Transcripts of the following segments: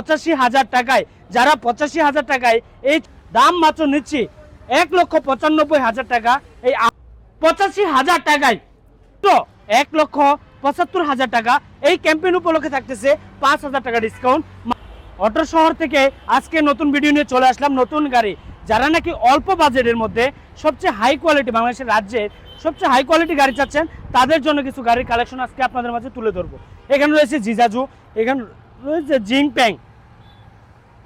85,000 টাকায়, যারা 85,000 টাকায় এই দাম মাত্র নিচ্ছি 1,95,000 টাকা, এই 85,000 টাকায় তো 1,75,000 টাকা এই ক্যাম্পেইন উপলক্ষে থাকতেছে 5,000 টাকা ডিসকাউন্ট। অটো শহর থেকে আজকে নতুন ভিডিও নিয়ে চলে আসলাম। নতুন গাড়ি, যারা নাকি অল্প বাজেটের মধ্যে সবচেয়ে হাই কোয়ালিটি, বাংলাদেশের রাজ্যের সবচেয়ে হাই কোয়ালিটি গাড়ি চাচ্ছেন, তাদের জন্য কিছু গাড়ির কালেকশন আজকে আপনাদের মাঝে তুলে ধরবো। এখানে রয়েছে জিজাজু, এখানে রয়েছে জিংপ্যাং,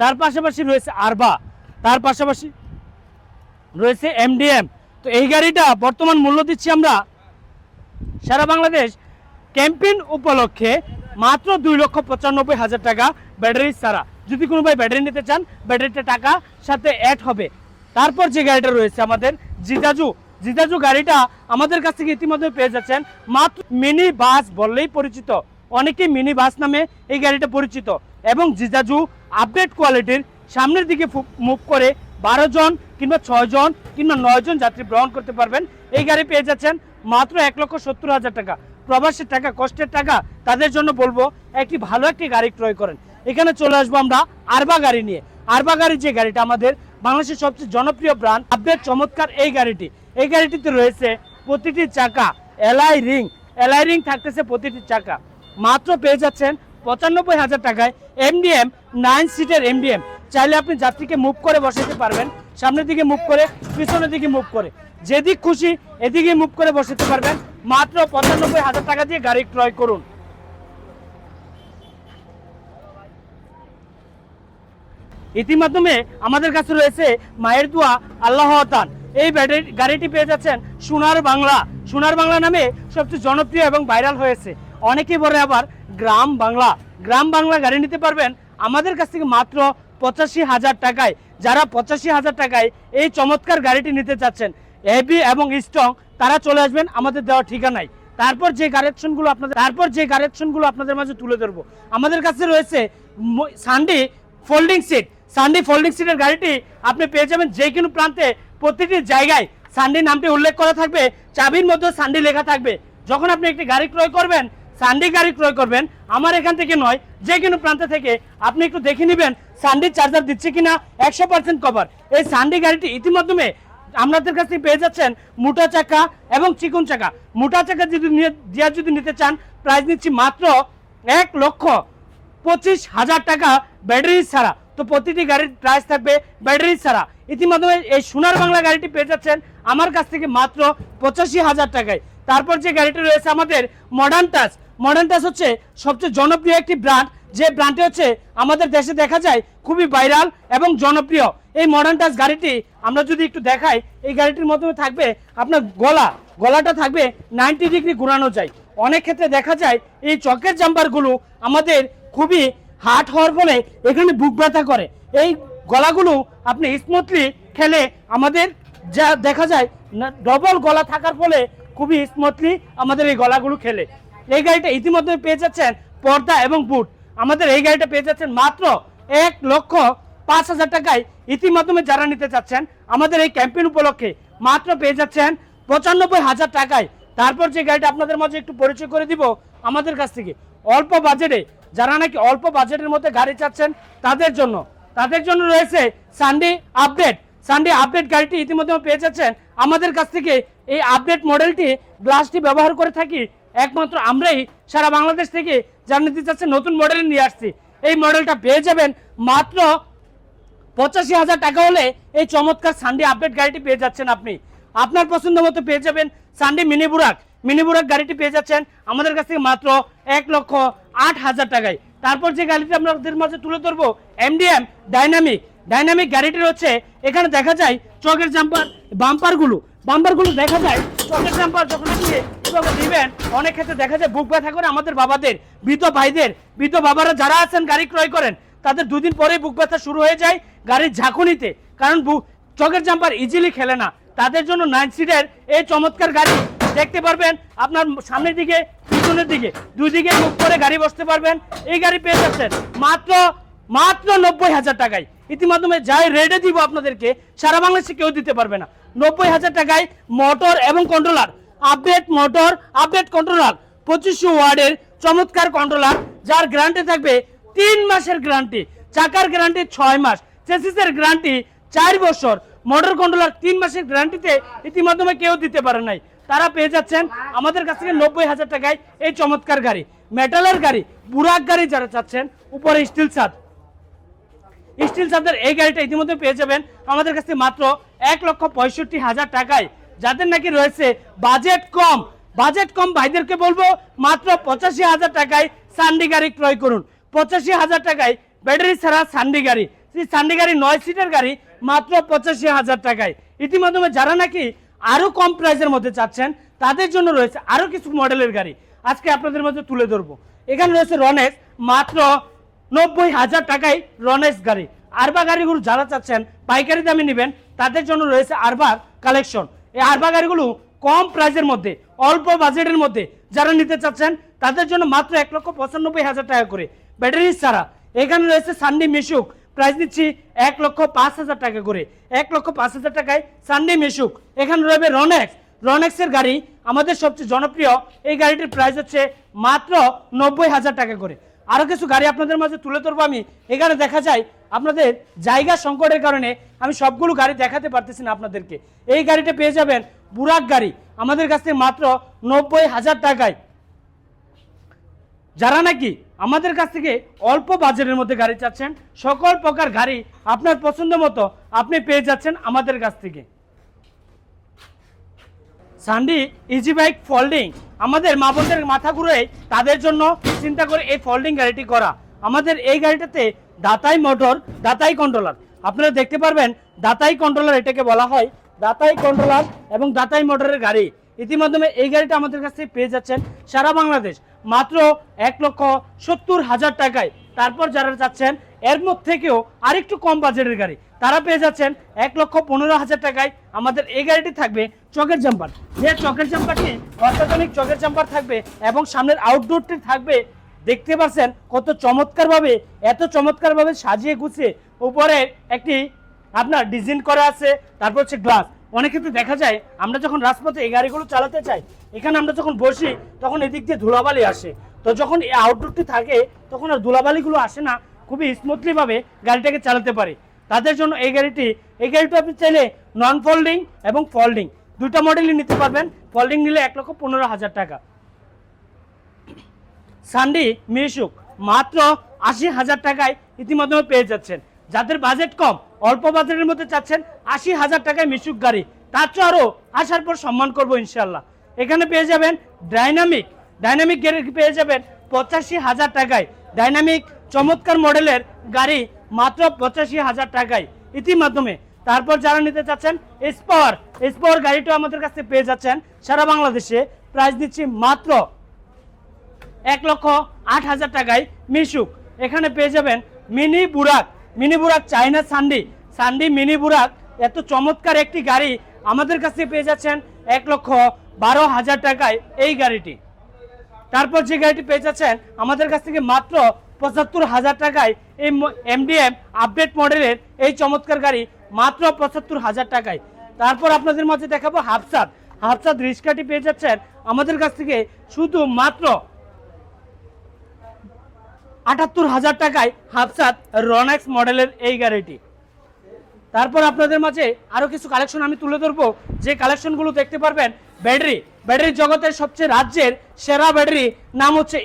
তার পাশাপাশি রয়েছে আরবা, তার পাশাপাশি রয়েছে এমডিএম। তো এই গাড়িটা বর্তমান মূল্য দিচ্ছি আমরা সারা বাংলাদেশ ক্যাম্পেইন উপলক্ষে মাত্র 2,95,000 টাকা ব্যাটারি ছাড়া। যদি কোনো ভাই ব্যাটারি নিতে চান, ব্যাটারিটা টাকা সাথে অ্যাড হবে। তারপর যে গাড়িটা রয়েছে আমাদের জিজাজু গাড়িটা আমাদের কাছ থেকে ইতিমধ্যে পেয়ে যাচ্ছেন মাত্র মিনি বাস বললেই পরিচিত, অনেকেই মিনি বাস নামে এই গাড়িটা পরিচিত। এবং জিজাজু আপডেট কোয়ালিটির, সামনের দিকে মুভ করে 12 জন কিংবা 6 জন কিংবা 9 জন যাত্রী গ্রহণ করতে পারবেন। এই গাড়ি পেয়ে যাচ্ছেন মাত্র 1,70,000 টাকা। প্রবাসের টাকা, কষ্টের টাকা, তাদের জন্য বলবো একটি ভালো একটি গাড়ি ক্রয় করেন। এখানে চলে আসবো আমরা আরবা গাড়ি নিয়ে। আরবা গাড়ি যে গাড়িটা আমাদের বাংলাদেশের সবচেয়ে জনপ্রিয় ব্র্যান্ড, আপডেট চমৎকার এই গাড়িটি। এই গাড়িটিতে রয়েছে প্রতিটি চাকা এলআই রিং থাকতেছে প্রতিটি চাকা। মাত্র পেয়ে যাচ্ছেন 95,000 টাকায় এমডিএম 9 সিটের এমডিএম। চাইলে আপনি যাত্রীকে মুভ করে বসাতে পারবেন, সামনের দিকে মুভ করে, পিছনের দিকে মুভ করে, যেদিক খুশি এদিকে মুভ করে বসাতে পারবেন। মাত্র 95,000 টাকা দিয়ে গাড়ি ক্রয় করুন। ইতিমধ্যে আমাদের কাছে রয়েছে মায়ের দোয়া আল্লাহ তান। এই গাড়িটি পেয়ে যাচ্ছেন সোনার বাংলা নামে সবচেয়ে জনপ্রিয় এবং ভাইরাল হয়েছে। অনেকেই বলে আবার গ্রাম বাংলা গাড়ি নিতে পারবেন আমাদের কাছ থেকে মাত্র 85,000 টাকায়। যারা 85,000 টাকায় এই চমৎকার গাড়িটি নিতে চাচ্ছেন, হেভি এবং স্ট্রং, তারা চলে আসবেন আমাদের দেওয়া ঠিকানায়। তারপর যে কারেকশনগুলো আপনাদের মাঝে তুলে ধরবো। আমাদের কাছে রয়েছে সানডি ফোল্ডিং সিটের গাড়িটি আপনি পেয়ে যাবেন যে কোনো প্রান্তে, প্রতিটি জায়গায় সানডি নামটি উল্লেখ করা থাকবে, চাবির মধ্যে সানডি লেখা থাকবে। যখন আপনি একটি গাড়ি ক্রয় করবেন, সানডি গাড়ি ক্রয় করবেন, আমার এখান থেকে নয়, যে কোনো প্রান্ত থেকে আপনি একটু দেখে নেবেন সানডি চার্জার দিচ্ছে কিনা, 100% কভার। এই সানডি গাড়িটি ইতিমধ্যে আমাদের কাছে পেয়ে যাচ্ছেন মোটা চাকা এবং চিকন চাকা। মোটা চাকা যদি নিতে চান, প্রাইস নিচ্ছি মাত্র 1,25,000 টাকা ব্যাটারি ছাড়া। তো প্রতিটি গাড়ির প্রাইস থাকবে ব্যাটারি ছাড়া। ইতিমধ্যে এই সোনার বাংলা গাড়িটি পেয়ে যাচ্ছেন আমার কাছ থেকে মাত্র 85,000 টাকায়। তারপর যে গাড়িটি রয়েছে আমাদের মডার্ন টাচ হচ্ছে সবচেয়ে জনপ্রিয় একটি ব্র্যান্ড, যে ব্র্যান্ডটি হচ্ছে আমাদের দেশে দেখা যায় খুবই ভাইরাল এবং জনপ্রিয়। এই মডার্ন টাচ গাড়িটি আমরা যদি একটু দেখাই, এই গাড়িটির মাধ্যমে থাকবে আপনার গলাটা থাকবে 90 ডিগ্রি ঘোরানো যায়। অনেক ক্ষেত্রে দেখা যায় এই চকের জাম্পারগুলো আমাদের খুবই হার্ড হওয়ার ফলে এখানে বুক ব্যথা করে। এই গলাগুলো আপনি স্মুথলি খেলে আমাদের যা দেখা যায় ডবল গলা থাকার ফলে খুবই স্মুথলি আমাদের এই গলাগুলো খেলে। এই গাড়িটা ইতিমধ্যে পেয়ে যাচ্ছেন পর্দা এবং বুট। আমাদের এই গাড়িটা পেয়ে যাচ্ছেন মাত্র 1,05,000 টাকায়। ইতিমধ্যে যারা নিতে চাচ্ছেন আমাদের এই ক্যাম্পেইন উপলক্ষে মাত্র পেয়ে যাচ্ছেন 95,000 টাকায়। তারপর যে গাড়িটা আপনাদের মাঝে একটু পরিচয় করে দিব আমাদের কাছ থেকে অল্প বাজেটে, যারা নাকি অল্প বাজেটের মধ্যে গাড়ি চাচ্ছেন, তাদের জন্য রয়েছে সানডি আপডেট গাড়িটি ইতিমধ্যে পেয়ে যাচ্ছেন আমাদের কাছ থেকে। এই আপডেট মডেলটি গ্লাসটি ব্যবহার করে থাকি একমাত্র আমরাই সারা বাংলাদেশ থেকে। যারা নিতে চাচ্ছেন নতুন মডেল নিয়ে আসছি, এই মডেলটা পেয়ে যাবেন মাত্র 85,000 টাকা হলে এই চমৎকার সানডি আপডেট গাড়িটি পেয়ে যাচ্ছেন আপনি। আপনার পছন্দ মতো পেয়ে যাবেন সানডি মিনি বুরাক গাড়িটি পেয়ে যাচ্ছেন আমাদের কাছ থেকে মাত্র 1,08,000 টাকায়। তারপর যে গাড়িটি আপনাদের মাঝে তুলে ধরবো এমডিএম ডাইনামিক গাড়িটির হচ্ছে এখানে দেখা যায় চকের বাম্পারগুলো দেখা যায় চকের জাম্পার যখন আপনি দিবেন, অনেক ক্ষেত্রে দেখা যায় বুক ব্যথা করে আমাদের বাবাদের, বৃদ্ধ বাবারা যারা আছেন গাড়ি ক্রয় করেন, তাদের 2 দিন পরেই বুক ব্যথা শুরু হয়ে যায় গাড়ির ঝাঁকুনিতে, কারণ চকের জাম্পার ইজিলি খেলে না। তাদের জন্য 9 সিটের এই চমৎকার গাড়ি দেখতে পারবেন। আপনার সামনের দিকে, পিছনের দিকে, 2 দিকে মুখ করে গাড়ি বসতে পারবেন। এই গাড়ি পেয়ে যাচ্ছেন মাত্র 90,000 টাকায়। ইতিমধ্যে যাই রেটে দিব আপনাদেরকে, সারা বাংলাদেশে কেউ দিতে পারবে না। 90,000 টাকায় মোটর এবং কন্ট্রোলার, আপডেট 2500 ওয়ার্ডের চমৎকার কন্ট্রোলার, যার গ্যারান্টি থাকবে 3 মাসের গ্যারান্টি। চাকার গ্যারান্টি 6 মাস, চেসিসের গ্যারান্টি 4 বছর, মোটর কন্ট্রোলার 3 মাসের গ্যারান্টিতে ইতিমধ্যে কেউ দিতে পারে নাই। তারা পেয়ে যাচ্ছেন আমাদের কাছ থেকে 90,000 টাকায় এই চমৎকার গাড়ি। মেটালের গাড়ি, বুরাক গাড়ি যারা চাচ্ছেন, উপরে স্টিল ছাদের এই গাড়িটা ইতিমধ্যে পেয়ে যাবেন আমাদের কাছে মাত্র 1,65,000 টাকায়। যাদের নাকি রয়েছে বাজেট কম ভাইদেরকে বলবো মাত্র 85,000 টাকায় সান্ডি গাড়ি ক্রয় করুন। 85,000 টাকায় ব্যাটারি ছাড়া সান্ডি গাড়ি, সেই সান্ডি গাড়ি 9 সিটের গাড়ি মাত্র 85,000 টাকায়। ইতিমধ্যে যারা নাকি আরো কম প্রাইসের মধ্যে চাচ্ছেন তাদের জন্য রয়েছে আরো কিছু মডেলের গাড়ি, আজকে আপনাদের মধ্যে তুলে ধরবো। এখানে রয়েছে রনেক্স, মাত্র 90,000 টাকায় রনেক্স গাড়ি। আরবা গাড়িগুলো যারা চাচ্ছেন পাইকারি দামে নেবেন তাদের জন্য রয়েছে আরবার কালেকশন। এই আরবা গাড়িগুলো কম প্রাইসের মধ্যে, অল্প বাজেটের মধ্যে যারা নিতে চাচ্ছেন তাদের জন্য মাত্র 1,95,000 টাকা করে ব্যাটারি ছাড়া। এখানে রয়েছে সান্ডি মিশুক, প্রাইস দিচ্ছি 1,05,000 টাকা করে, 1,05,000 টাকায় সান্ডি মিশুক। এখানে রয়েছে রনেক্সের গাড়ি, আমাদের সবচেয়ে জনপ্রিয় এই গাড়িটির প্রাইস হচ্ছে মাত্র 90,000 টাকা করে। আরো কিছু গাড়ি আপনাদের মাঝে তুলে ধরবো আমি। এখানে দেখা যায় আপনাদের জায়গা সংকটের কারণে আমি সবগুলো গাড়ি দেখাতে পারতেছি না আপনাদেরকে। এই গাড়িটা পেয়ে যাবেন বুরাক গাড়ি আমাদের কাছ থেকে মাত্র 90,000 টাকায়। যারা নাকি আমাদের কাছ থেকে অল্প বাজেটের মধ্যে গাড়ি চাচ্ছেন, সকল প্রকার গাড়ি আপনার পছন্দ মতো আপনি পেয়ে যাচ্ছেন আমাদের কাছ থেকে। সান্ডি ইজি বাইক ফোল্ডিং, আমাদের মা বোনদের মাথা ঘুরে তাদের জন্য চিন্তা করে এই ফোল্ডিং গাড়িটি করা। আমাদের এই গাড়িটাতে দাতাই মোটর, দাতাই কন্ট্রোলার, আপনারা দেখতে পারবেন দাতাই কন্ট্রোলার এটাকে বলা হয়, দাতাই কন্ট্রোলার এবং দাতাই মোটরের গাড়ি। ইতিমধ্যে এই গাড়িটা আমাদের কাছ থেকে পেয়ে যাচ্ছেন সারা বাংলাদেশ মাত্র 1,70,000 টাকায়। তারপর যারা চাচ্ছেন এর মধ্যে থেকেও আরেকটু কম বাজেটের গাড়ি তারা পেয়ে যাচ্ছেন 1,15,000 টাকায়। আমাদের এই গাড়িটি থাকবে চকের জাম্পার, যে চকের জাম্পারটি অত্যাধুনিক চকের জাম্পার থাকবে এবং সামনের আউটডোরটি থাকবে। দেখতে পাচ্ছেন কত চমৎকারভাবে, এত চমৎকারভাবে সাজিয়ে গুছিয়ে উপরে একটি আপনার ডিজাইন করা আছে। তারপর হচ্ছে গ্লাস। অনেক ক্ষেত্রে দেখা যায় আমরা যখন রাজপথে এই গাড়িগুলো চালাতে চাই, এখানে আমরা যখন বসি তখন এদিক দিয়ে ধুলাবালি আসে, তো যখন এই আউটডোরটি থাকে তখন আর ধুলাবালিগুলো আসে না, খুবই স্মুথলি ভাবে গাড়িটাকে চালাতে পারি। তাদের জন্য এই গাড়িটা আপনি চাইলে নন ফোল্ডিং এবং ফোল্ডিং দুইটা মডেলই নিতে পারবেন। ফোল্ডিং নিলে 1,15,000 টাকা। সান্ডি মিশুক মাত্র 80,000 টাকায় ইতিমধ্যে পেয়ে যাচ্ছেন। যাদের বাজেট কম, অল্প বাজেটের মধ্যে চাচ্ছেন 80,000 টাকায় মিশুক গাড়ি, তার চেয়ে আরো আসার পর সম্মান করবো ইনশাল্লাহ। এখানে পেয়ে যাবেন ডাইনামিক গাড়ি পেয়ে যাবেন 85,000 টাকায়। ডাইনামিক চমৎকার মডেলের গাড়ি মাত্র 85,000 টাকায় ইতিমধ্যে। তারপর যারা নিতে চাচ্ছেন স্পর গাড়িটা আমাদের কাছে পেয়ে যাচ্ছেন সারা বাংলাদেশে, প্রাইস দিচ্ছি মাত্র 1,08,000 টাকায় মিশুক। এখানে পেয়ে যাবেন মিনি বুরাক চাইনা সান্ডি মিনি বুরাক, এত চমৎকার একটি গাড়ি আমাদের কাছে পেয়ে যাচ্ছেন 1,12,000 টাকায় এই গাড়িটি। তারপর যে গাড়িটি পেয়ে যাচ্ছেন আমাদের কাছ থেকে মাত্র 75,000 টাকায় এই MDM আপডেট মডেলের এই চমৎকার গাড়ি মাত্র 75,000 টাকায়। তারপর আপনাদের মাঝে দেখাবো হাফসাদ রিস্কাটি পেয়ে যাচ্ছেন আমাদের কাছ থেকে শুধু মাত্র 78,000 টাকায় হাফসাদ রনেক্স মডেলের এই গাড়িটি। তারপর আপনাদের মাঝে আরো কিছু কালেকশন আমি তুলে ধরবো, যে কালেকশনগুলো দেখতে পারবেন ব্যাটারি জগতের সবচেয়ে রাজ্যের সেরা ব্যাটারি নাম হচ্ছে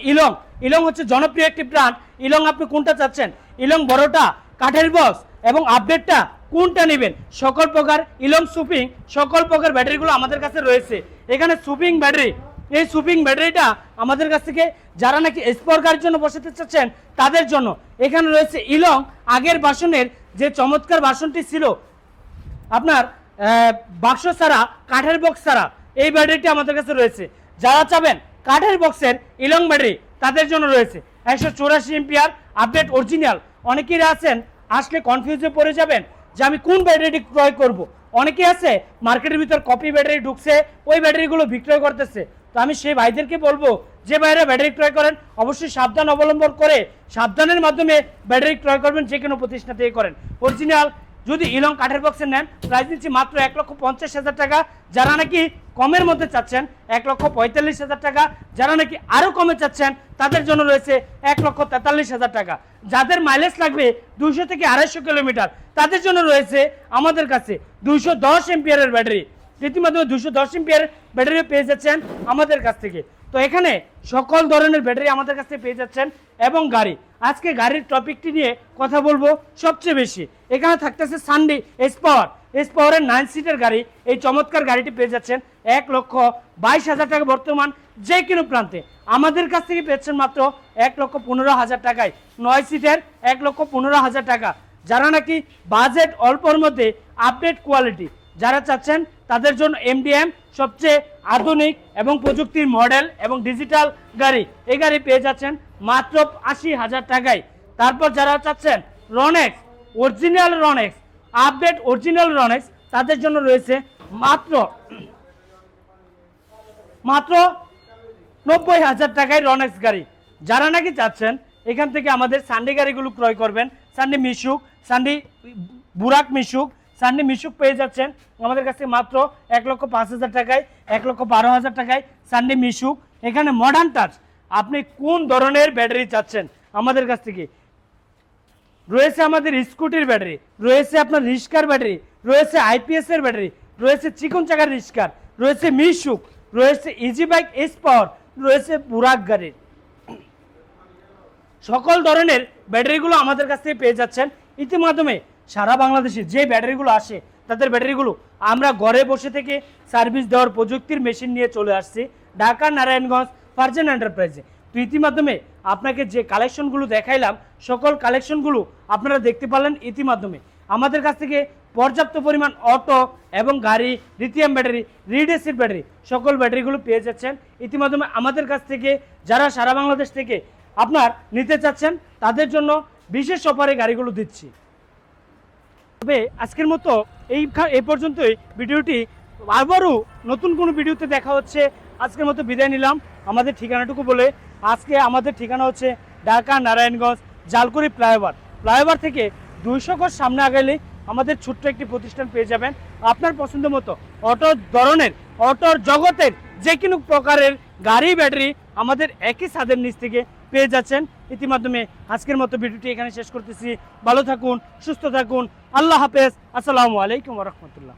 ইলং হচ্ছে জনপ্রিয় একটি ব্র্যান্ড। ইলং আপনি কোনটা চাচ্ছেন, ইলং বড়টা, কাঠের বক্স এবং আপডেটটা কোনটা নেবেন, সকল প্রকার ইলং সুপিং সকল প্রকার ব্যাটারিগুলো আমাদের কাছে রয়েছে। এখানে সুপিং ব্যাটারি, এই সুপিং ব্যাটারিটা আমাদের কাছ থেকে যারা নাকি স্পর গাড়ির জন্য বসাতে চাচ্ছেন তাদের জন্য। এখানে রয়েছে ইলং আগের বাসনের যে চমৎকার বাসনটি ছিল আপনার বাক্স ছাড়া, কাঠের বক্স ছাড়া, এই ব্যাটারিটি আমাদের কাছে রয়েছে। যারা চাবেন কাঠের বক্সের ইলং ব্যাটারি তাদের জন্য রয়েছে 184 এম্পিয়ার আপডেট অরিজিনাল। অনেকেই আছেন আসলে কনফিউজে পড়ে যাবেন যে আমি কোন ব্যাটারিটি ক্রয় করব। অনেকেই আছে মার্কেটের ভিতর কপি ব্যাটারি ঢুকছে, ওই ব্যাটারিগুলো বিক্রয় করতেছে। তো আমি সেই ভাইদেরকে বলবো যে ভাইরা ব্যাটারি ক্রয় করেন অবশ্যই সাবধান অবলম্বন করে সাবধানের মাধ্যমে ব্যাটারি ক্রয় করবেন, যে কোনো প্রতিষ্ঠান থেকে করেন। অরিজিনাল যদি ইলং কাঠের বক্সে নেন প্রাইস দিচ্ছি মাত্র 1,50,000 টাকা। যারা নাকি কমের মধ্যে চাচ্ছেন 1,45,000 টাকা, যারা নাকি আরো কমে চাচ্ছেন তাদের জন্য রয়েছে 1,43,000 টাকা। যাদের মাইলেজ লাগবে 200 থেকে 250 কিলোমিটার তাদের জন্য রয়েছে আমাদের কাছে 210 এম্পিয়ারের ব্যাটারি। রীতিমতো 210 এম্পিয়ার ব্যাটারি পেয়ে যাচ্ছেন আমাদের কাছ থেকে। তো এখানে সকল ধরনের ব্যাটারি আমাদের কাছ থেকে পেয়ে যাচ্ছেন এবং গাড়ি। আজকে গাড়ির টপিকটি নিয়ে কথা বলবো সবচেয়ে বেশি। এখানে থাকতেছে সানডে এস পাওয়ারের 9 সিটের গাড়ি। এই চমৎকার গাড়িটি পেয়ে যাচ্ছেন 1,22,000 টাকা বর্তমান যে কোনো প্রান্তে। আমাদের কাছ থেকে পেয়েছেন মাত্র 1,15,000 টাকায় 9 সিটের 1,15,000 টাকা। যারা নাকি বাজেট অল্পর মধ্যে আপডেট কোয়ালিটি যারা চাচ্ছেন তাদের জন্য এমডিএম সবচেয়ে আধুনিক এবং প্রযুক্তির মডেল এবং ডিজিটাল গাড়ি, এই গাড়ি পেয়ে যাচ্ছেন মাত্র 80,000 টাকায়। তারপর যারা চাচ্ছেন রনেক্স অরিজিনাল রনেক্স আপডেট অরিজিনাল রনেক্স তাদের জন্য রয়েছে মাত্র 90,000 টাকায় রনেক্স গাড়ি। যারা নাকি চাচ্ছেন এখান থেকে আমাদের সানডে গাড়িগুলো ক্রয় করবেন, সানডে মিশুক, সানডে বুরাক মিশুক, সানডে মিশুক পেয়ে যাচ্ছেন আমাদের কাছে মাত্র 1,05,000 টাকায়, 1,12,000 টাকায় সানডে মিশুক। এখানে মডার্ন টাচ আপনি কোন ধরনের ব্যাটারি চাচ্ছেন আমাদের কাছ থেকে রয়েছে। আমাদের স্কুটির ব্যাটারি রয়েছে, আপনার রিস্কার ব্যাটারি রয়েছে, আইপিএস এর ব্যাটারি রয়েছে, চিকন চাকার রিস্কার রয়েছে, মিশুক রয়েছে, ইজি বাইক এস পাওয়ার রয়েছে, বুরাক গাড়ির সকল ধরনের ব্যাটারিগুলো আমাদের কাছ থেকে পেয়ে যাচ্ছেন। ইতিমাধ্যমে সারা বাংলাদেশে যে ব্যাটারিগুলো আসে তাদের ব্যাটারিগুলো আমরা ঘরে বসে থেকে সার্ভিস দেওয়ার প্রযুক্তির মেশিন নিয়ে চলে আসছি ঢাকা নারায়ণগঞ্জ ফারজান এন্টারপ্রাইজে। তো ইতিমাধ্যমে আপনাকে যে কালেকশনগুলো দেখাইলাম সকল কালেকশনগুলো আপনারা দেখতে পারলেন। ইতিমাধ্যমে আমাদের কাছ থেকে পর্যাপ্ত পরিমাণ অটো এবং গাড়ি, lithium battery, read acid battery সকল ব্যাটারিগুলো পেয়ে যাচ্ছেন। ইতিমাধ্যমে আমাদের কাছ থেকে যারা সারা বাংলাদেশ থেকে আপনার নিতে চাচ্ছেন তাদের জন্য বিশেষ অফারে গাড়িগুলো দিচ্ছি। তবে আজকের মতো এই পর্যন্তই ভিডিওটি, আবারও নতুন কোনো ভিডিওতে দেখা হচ্ছে। আজকের মতো বিদায় নিলাম আমাদের ঠিকানাটুকু বলে। আজকে আমাদের ঠিকানা হচ্ছে ঢাকা নারায়ণগঞ্জ জালকুড়ি ফ্লাইওভার থেকে 200 গজ সামনে আগাইলে আমাদের ছোট্ট একটি প্রতিষ্ঠান পেয়ে যাবেন। আপনার পছন্দ মতো অটোর জগতের যে কোনো প্রকারের গাড়ি ব্যাটারি আমাদের একই ছাদের নিচ থেকে পেয়ে যাচ্ছেন। ইতিমাধ্যমে আজকের মতো ভিডিওটি এখানে শেষ করতেছি। ভালো থাকুন, সুস্থ থাকুন, আল্লাহ হাফেজ, আসসালামু আলাইকুম ওয়া রাহমাতুল্লাহ।